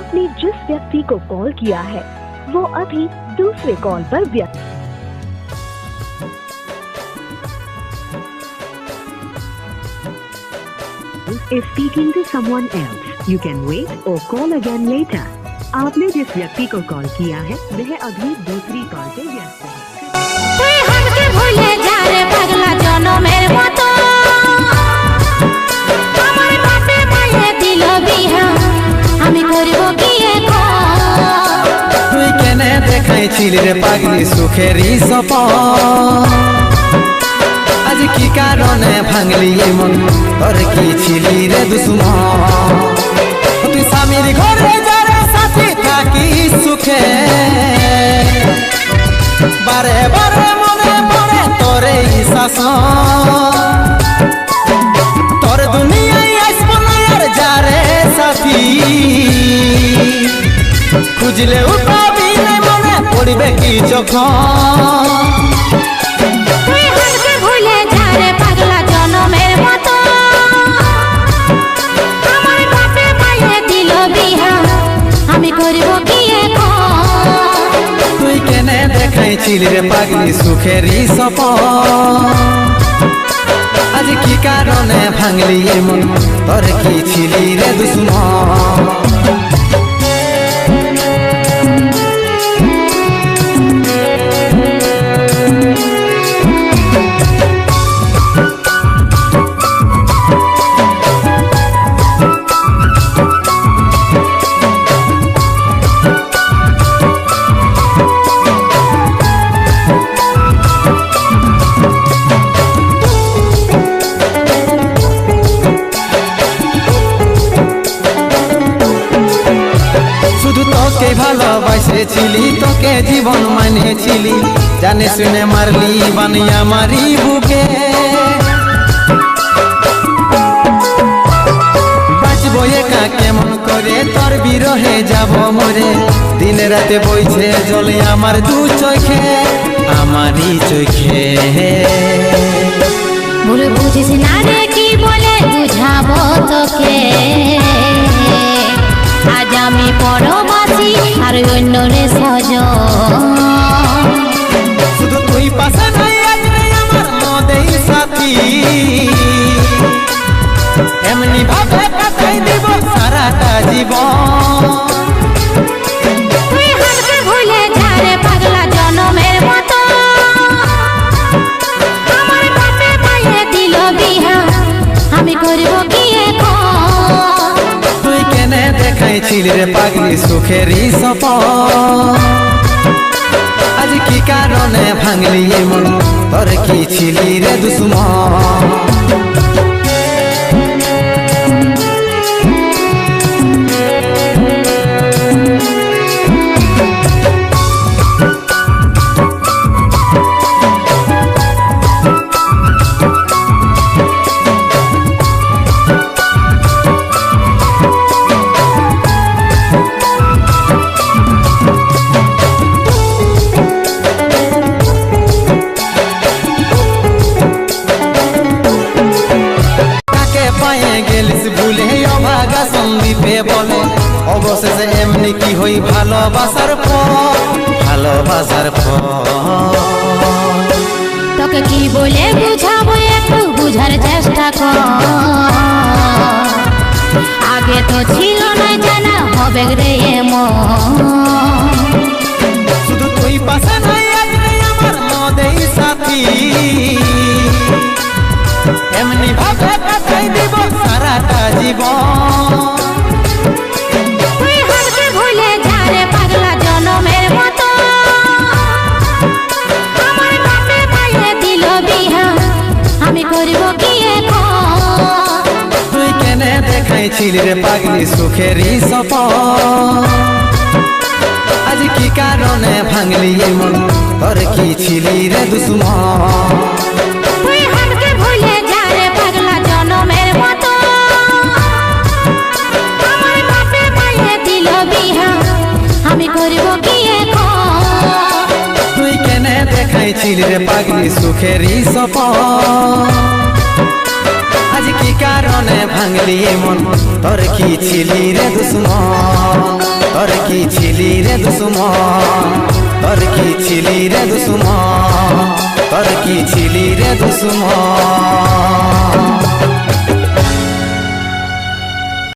आपने जिस व्यक्ति को कॉल किया है वो अभी दूसरे कॉल पर व्यस्त। Is speaking to someone else. You can wait or call again later. आपने जिस व्यक्ति को कॉल किया है वह अभी दूसरी कॉल पे व्यस्त है। हमके भूले जा रे पगला जनमेर मतो আমার বাপে মায়ে দিল বিহা আমি করব কি এখন তুই কেনে দেখাইছিলি রে পাগলি সুখেরই সপন আজ কি কারণে ভাঙলি মন তোর কি ছিলি রে দুশ্মন তুই স্বামীর ঘরে যারে সাথী থাকি সুখে বারে বারে মনে পড়ে তোরে শাসন তোর দুনিয়ায় আসবো না আর যারে সাথী খুঁজলে পাবি না মনে পড়বে কি যখন তুই हमके ভুলে যা রে পাগলা জনমের মতো আমার বাপে মায়ে দিল বিহা আমি করব কি এখন তুই কেনে দেখাইছিলি রে পাগলি সুখেরই সপন আজ কি কারণে ভাঙলি মন তোর কি ছিলি রে দুশ্মন তোকে ভালোবাসেছিলি তোকে জীবন মানেছিলি জানে শুনে মারলি বানিয়া মারি বুকে বাঁচবো একা কেমন করে তোর বিরহে যাব মরে দিনে রাতে বইছে জলে আমার দু চোখে আমারই চোখে ভুল বুঝিস না রে কি বলে বুঝাবো তোকে আজ আমি পরবাসী আর অন্য রে সজন শুধু তুই পাশে নাই আজ নেই আমার মদেই সাথী এমনি ভাবে কাটাই দিব সারাটা জীবন তুই हमके ভুলে যা রে পাগলা জনমের মতো আমার বাপে মায়ে দিল বিহা আমি করব কি এখন তুই কেনে দেখাইছিলি রে পাগলি সুখেরই সপন আজ কি কারণে ভাঙলি মন তোর কি ছিলি রে দুশ্মন সন্দীপে বলে অবশেষে এমনি কি হই ভালোবাসার ফল ভালোবাসার ফল তোকে কি বলে বুঝাবো একটু বুঝার চেষ্টা কর আগে তো ছিল না জানা হবে রে এমন শুধু তুই পাশে নাই আজ নেই আমার মদেই সাথী এমনি ভাবে কাটাই দিব সারাটা জীবন তুই हमके ভুলে যা রে পাগলা জনমের মতো আমার বাপে মায়ে দিল বিহা আমি করব কি এখন তুই কেনে দেখাইছিলি রে পাগলি সুখেরই সপন আজ কি কারণে ভাঙলি মন তোর কি ছিলি রে দুশ্মন তুই हमके ভুলে যা রে পাগলা জনমের মতো আমার বাপে মায়ে দিল বিহা আমি করব কি এখন তুই কেনে দেখাইছিলি রে পাগলি সুখেরই সপন আজ কি কারণে ভাঙলি মন তোর কি ছিলি রে দুশ্মন তোর কি ছিলি রে দুশ্মন তোর কি ছিলি রে দুশ্মন তোর কি ছিলি রে দুশ্মন